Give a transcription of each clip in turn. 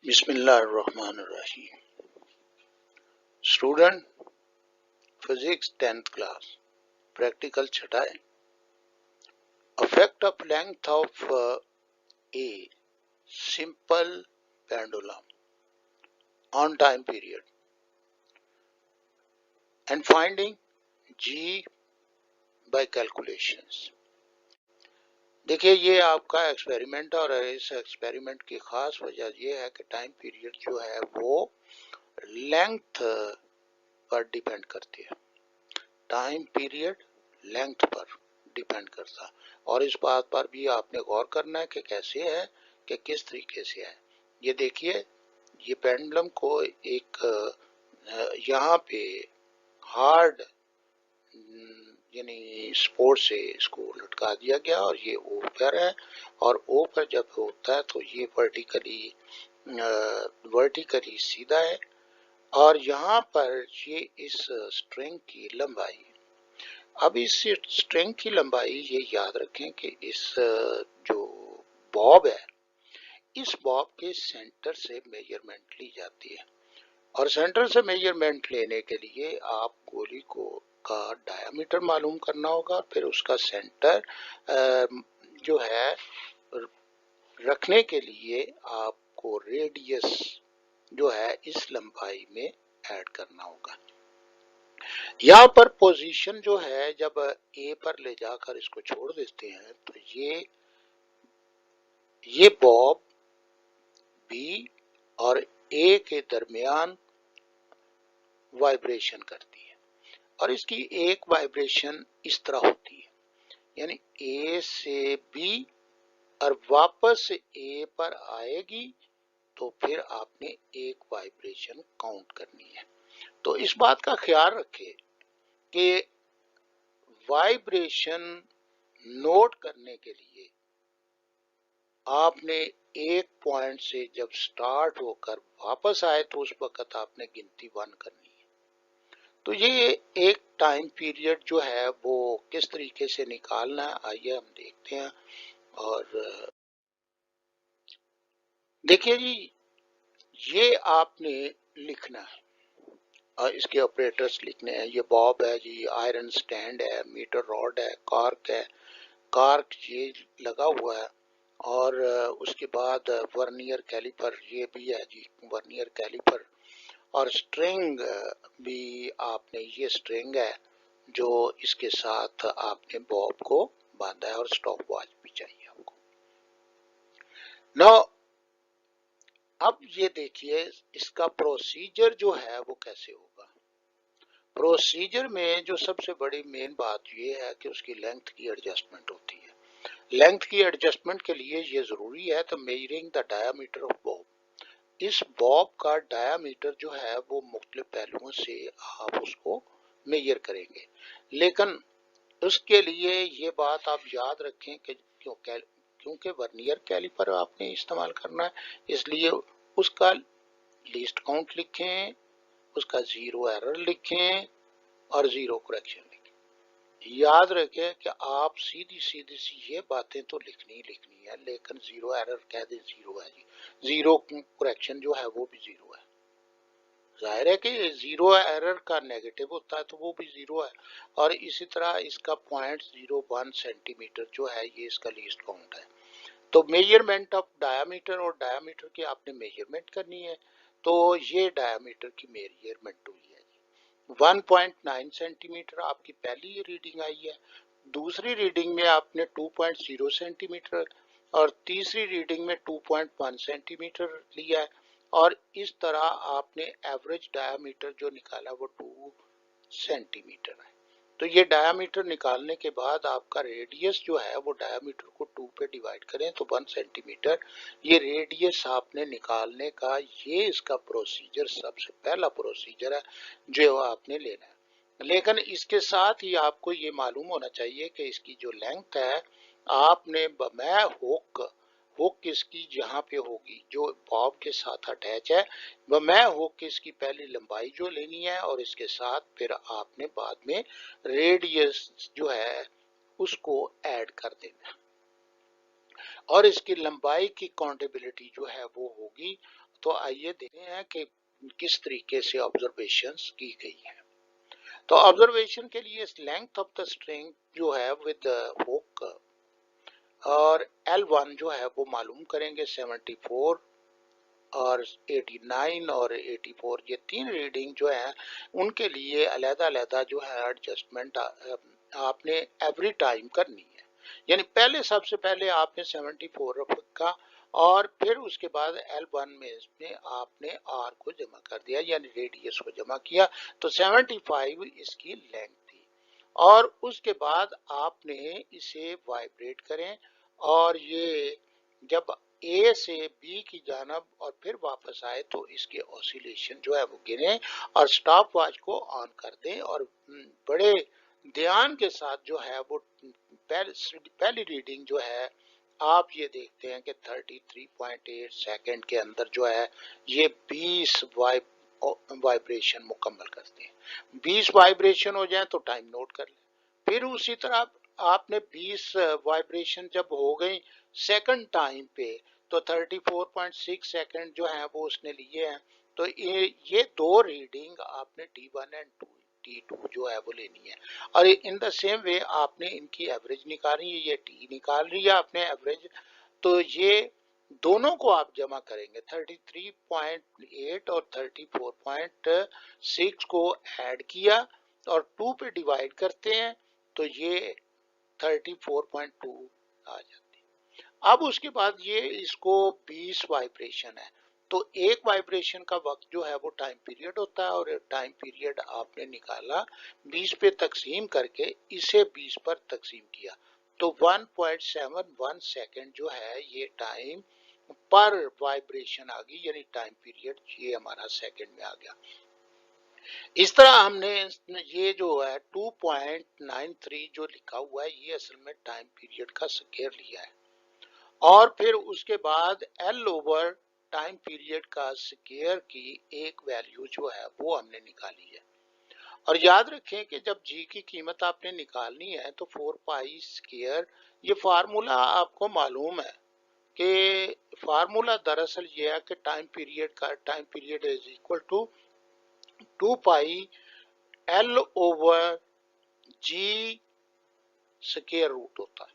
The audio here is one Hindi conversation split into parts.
बिस्मिल्लाहिर्रहमानिर्रहीम। Student, physics 10th class, practical छठा है। Effect of length of a simple pendulum on time period and finding G by calculations. देखिए, ये आपका एक्सपेरिमेंट और इस एक्सपेरिमेंट की खास वजह यह है कि टाइम पीरियड जो है वो लेंथ पर डिपेंड करती है। टाइम पीरियड लेंथ पर डिपेंड करता, और इस बात पर भी आपने गौर करना है कि कैसे है, कि किस तरीके से है। ये देखिए, ये पेंडुलम को एक यहाँ पे हार्ड यानी सपोर्ट से इसको लटका दिया गया, और ये ऊपर है, और ऊपर जब होता है तो ये वर्टिकली सीधा है, और यहाँ पर ये इस स्ट्रिंग की लंबाई। अब इस स्ट्रिंग की लंबाई ये याद रखें कि इस जो बॉब है, इस बॉब के सेंटर से मेजरमेंट ली जाती है, और सेंटर से मेजरमेंट लेने के लिए आप गोली को का डायामीटर मालूम करना होगा, फिर उसका सेंटर जो है रखने के लिए आपको रेडियस जो है इस लंबाई में ऐड करना होगा। यहाँ पर पोजीशन जो है, जब ए पर ले जाकर इसको छोड़ देते हैं तो ये बॉब बी और ए के दरमियान वाइब्रेशन करती है, और इसकी एक वाइब्रेशन इस तरह होती है, यानी ए से बी और वापस ए पर आएगी, तो फिर आपने एक वाइब्रेशन काउंट करनी है। तो इस बात का ख्याल रखें कि वाइब्रेशन नोट करने के लिए आपने एक पॉइंट से जब स्टार्ट होकर वापस आए तो उस वक्त आपने गिनती 1 करनी है। तो ये एक टाइम पीरियड जो है वो किस तरीके से निकालना है, आइए हम देखते हैं। और देखिए जी, ये आपने लिखना है और इसके ऑपरेटर्स लिखने हैं। ये बॉब है जी, आयरन स्टैंड है, मीटर रॉड है, कार्क ये लगा हुआ है, और उसके बाद वर्नियर कैलिपर ये भी है जी, वर्नियर कैलिपर, और स्ट्रिंग भी आपने, ये स्ट्रिंग है जो इसके साथ आपने बॉब को बांधा है, और स्टॉप वॉच भी चाहिए आपको। नाउ अब ये देखिए, इसका प्रोसीजर जो है वो कैसे होगा। प्रोसीजर में जो सबसे बड़ी मेन बात ये है कि उसकी लेंथ की एडजस्टमेंट होती है। लेंथ की एडजस्टमेंट के लिए ये जरूरी है तो measuring the diameter of Bob. इस बॉब का डायामीटर जो है वो मुख्तलिफ पहलुओं से आप उसको मेजर करेंगे, लेकिन उसके लिए ये बात आप याद रखें कि क्योंकि वर्नियर कैलिपर आपने इस्तेमाल करना है, इसलिए उसका लीस्ट काउंट लिखें, उसका जीरो एरर लिखें, और जीरो करेक्शन लिखें। याद रखें कि आप सीधी सीधी सी ये बातें तो लिखनी है, लेकिन जीरो एरर कह दें जीरो है जी, जीरो करेक्शन जो है वो भी जीरो है। जाहिर है कि जीरो एरर का नेगेटिव होता है तो वो भी जीरो है, और इसी तरह इसका 0.01 सेंटीमीटर जो है ये इसका लीस्ट काउंट है। तो मेजरमेंट ऑफ डायामीटर, और डायामीटर की आपने मेजरमेंट करनी है, तो ये डायामीटर की मेजरमेंट हुई है 1.9 सेंटीमीटर आपकी पहली रीडिंग आई है, दूसरी रीडिंग में आपने 2.0 सेंटीमीटर, और तीसरी रीडिंग में 2.1 सेंटीमीटर लिया है, और इस तरह आपने एवरेज डायामीटर जो निकाला वो 2 सेंटीमीटर है। तो ये डायामीटर निकालने के बाद आपका रेडियस जो है वो डायामीटर को 2 पे डिवाइड करें तो 1 सेंटीमीटर, ये रेडियस आपने निकालने का ये इसका प्रोसीजर सबसे पहला प्रोसीजर है जो आपने लेना है। लेकिन इसके साथ ही आपको ये मालूम होना चाहिए कि इसकी जो लेंथ है, आपने मैं हुक इसकी जहाँ पे होगी जो बॉब के साथ अटैच है, वह मैं हुक इसकी पहली लंबाई जो लेनी है, और इसके साथ फिर आपने बाद में रेडियस जो है उसको ऐड कर देना, और इसकी लंबाई की काउंटेबिलिटी जो है वो होगी, तो आइए देखते हैं कि किस तरीके से ऑब्जर्वेशंस की गई है। तो ऑब्जर्वेशन के लिए लेंथ ऑफ द स्ट्रिंग जो है विद हुक और L1 जो है वो मालूम करेंगे 74 और 89 और 84, ये तीन रीडिंग जो है उनके लिए अलग-अलग जो है एडजस्टमेंट आपने एवरी टाइम करनी है। यानी पहले सबसे पहले आपने 74 रखा और फिर उसके बाद L1 में इसमें आपने R को जमा कर दिया यानी रेडियस को जमा किया, तो 75 इसकी लेंथ थी। और उसके बाद आपने इसे वाइब्रेट करें और ये जब ए से बी की जानब और फिर वापस आए तो इसके ऑसिलेशन जो है वो गिने और स्टॉप वॉच को ऑन कर दें और बड़े ध्यान के साथ जो है वो पहली रीडिंग जो है आप ये देखते हैं कि 33.8 सेकंड के अंदर जो है ये 20 वाइब्रेशन मुकम्मल करते हैं। 20 वाइब्रेशन हो जाए तो टाइम नोट कर लें। फिर उसी तरह आपने 20 वाइब्रेशन जब हो गई सेकंड टाइम पे तो 34.6 सेकंड जो है वो उसने लिए हैं। तो ये दो रीडिंग आपने T1 एंड T2 जो है वो लेनी है और इन द सेम वे आपने इनकी एवरेज निकालनी है। ये T निकाल रही है आपने एवरेज, तो ये दोनों को आप जमा करेंगे 33.8 और 34.6 को ऐड किया और 2 पे डिवाइड करते हैं तो ये 34.2 आ जाती है। अब उसके बाद ये इसको 20 वाइब्रेशन है तो एक वाइब्रेशन का वक्त जो है वो टाइम पीरियड होता है और टाइम पीरियड आपने निकाला 20 पे तकसीम करके इसे 20 पर तकसीम किया तो 1.71 सेकंड जो है ये टाइम पर वाइब्रेशन आ गई यानी टाइम पीरियड ये हमारा सेकंड में आ गया। इस तरह हमने ये जो है 2.93 जो लिखा हुआ है ये असल में टाइम पीरियड का स्क्वायर लिया है और फिर उसके बाद L ओवर टाइम पीरियड का स्क्वायर की एक वैल्यू जो है वो हमने निकाली है। और याद रखें कि जब G की कीमत आपने निकालनी है तो 4 पाई स्क्वायर, ये फार्मूला आपको मालूम है कि फार्मूला दरअसल ये है कि time period is equal to 2 pi L over G square root होता है।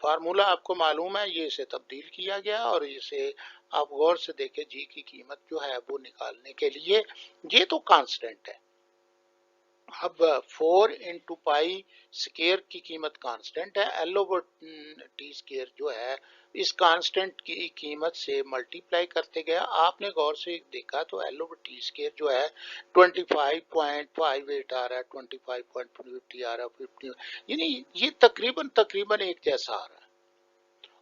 फार्मूला आपको मालूम है, ये इसे तब्दील किया गया और इसे आप गौर से देखें जी की कीमत जो है वो निकालने के लिए ये तो कांस्टेंट है। अब 4 इंटू पाई स्केयर की कीमत कांस्टेंट है, एल ओवर टी स्केयर जो है इस कांस्टेंट की कीमत से मल्टीप्लाई करते गया। आपने गौर से देखा तो एल ओवर टी स्केयर जो है 25.58 आ रहा है, 25.50 आ रहा है, 50, यानी ये तकरीबन एक जैसा आ रहा है।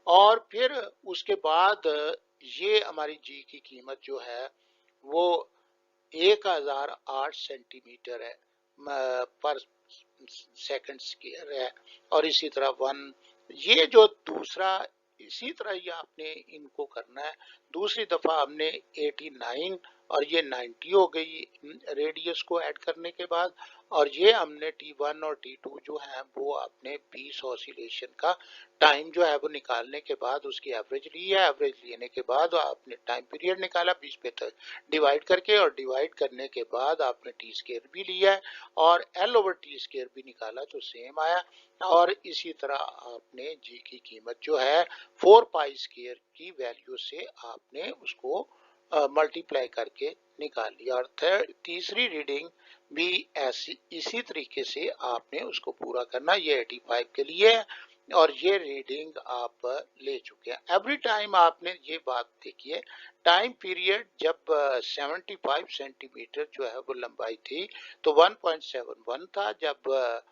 और फिर उसके बाद ये हमारी जी की कीमत जो है वो 1008 सेंटीमीटर है पर सेकंड स्क्वायर है और इसी तरह 1 ये जो दूसरा इसी तरह ये आपने इनको करना है। दूसरी दफा हमने 89 और ये 90 हो गई रेडियस को ऐड करने के बाद और ये हमने T1 और T2 जो है वो आपने 20 ऑसिलेशन का टाइम जो है वो निकालने के बाद उसकी एवरेज ली है। एवरेज लेने के बाद आपने टाइम पीरियड निकाला 20 पे तक डिवाइड करके और डिवाइड करने के बाद आपने टी स्केयर भी लिया है और एल ओवर टी स्केयर भी निकाला तो सेम आया। और इसी तरह आपने जी की कीमत जो है 4 पाई स्केयर की वैल्यू से आपने उसको मल्टीप्लाई करके निकाल लिया और तीसरी रीडिंग भी ऐसी इसी तरीके से आपने उसको पूरा करना। ये 85 के लिए है और ये रीडिंग आप ले चुके हैं। एवरी टाइम आपने ये बात देखिए, टाइम पीरियड जब 75 सेंटीमीटर जो है वो लंबाई थी तो 1.71 था, जब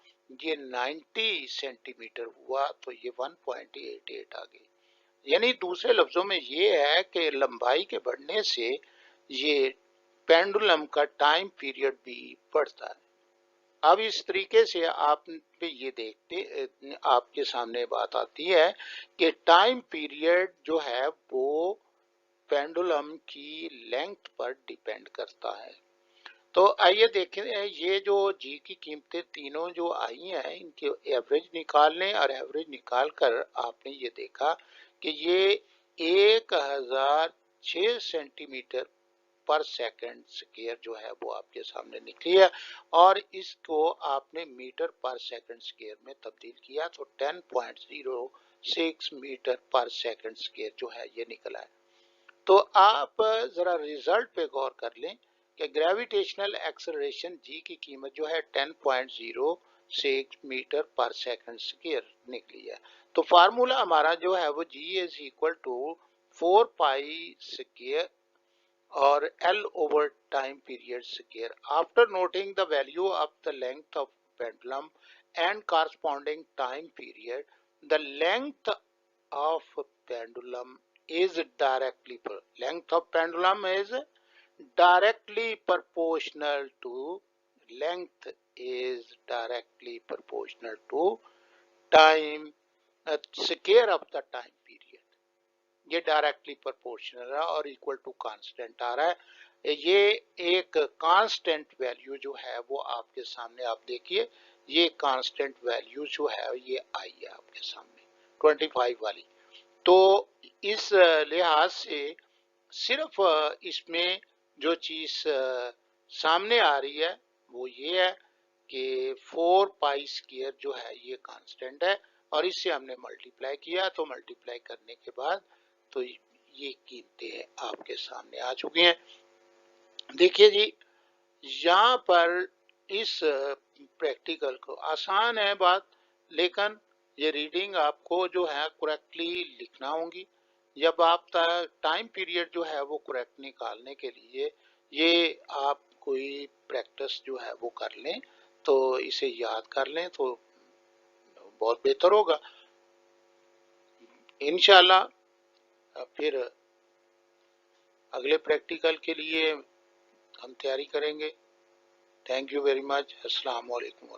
ये 90 सेंटीमीटर हुआ तो ये 1.88 आ गई। यानी दूसरे लफ्जों में ये है कि लंबाई के बढ़ने से ये पेंडुलम का टाइम पीरियड भी बढ़ता है। अब इस तरीके से आप ये देखते आपके सामने बात आती है कि टाइम पीरियड जो है वो पेंडुलम की लेंथ पर डिपेंड करता है। तो आइए देखें ये जो जी की कीमतें तीनों जो आई हैं इनके एवरेज निकाल लें और एवरेज निकाल कर आपने ये देखा कि ये 1000 6 सेंटीमीटर पर सेकंड स्क्वायर जो है वो आपके सामने निकली है, और इसको आपने मीटर पर सेकंड स्क्वायर में तब्दील किया तो 10.06 मीटर पर सेकंड स्क्वायर जो है ये निकला है। तो आप जरा रिजल्ट पे गौर कर लें कि ग्रेविटेशनल एक्सेलरेशन जी की कीमत जो है 10.06 मीटर पर सेकंड स्क्वायर निकली है। तो फार्मूला हमारा जो है वो G is equal to 4 pi square or L over time period square. After noting the value of the length of pendulum and corresponding time period, the length of pendulum is directly proportional to time square of the time period. ये डायरेक्टली प्रोपोर्शनल है और इक्वल टू कांस्टेंट आ रहा है। ये एक कांस्टेंट वैल्यू जो है वो आपके सामने, आप देखिए ये कांस्टेंट वैल्यू जो है ये आई है आपके सामने 25 वाली। तो इस लिहाज से सिर्फ इसमें जो चीज सामने आ रही है वो ये है कि 4 पाई स्क्वायर जो है ये कांस्टेंट है, और इससे हमने मल्टीप्लाई किया, तो मल्टीप्लाई करने के बाद तो ये कीमतें आपके सामने आ चुकी हैं। देखिए जी, यहाँ पर इस प्रैक्टिकल को, आसान है बात, लेकिन ये रीडिंग आपको जो है करेक्टली लिखना होगी। जब आप टाइम पीरियड जो है वो करेक्ट निकालने के लिए ये आप कोई प्रैक्टिस जो है वो कर लें, तो इसे याद कर लें तो बहुत बेहतर होगा। इंशाल्लाह फिर अगले प्रैक्टिकल के लिए हम तैयारी करेंगे। Thank you very much. अस्सलाम वालेकुम।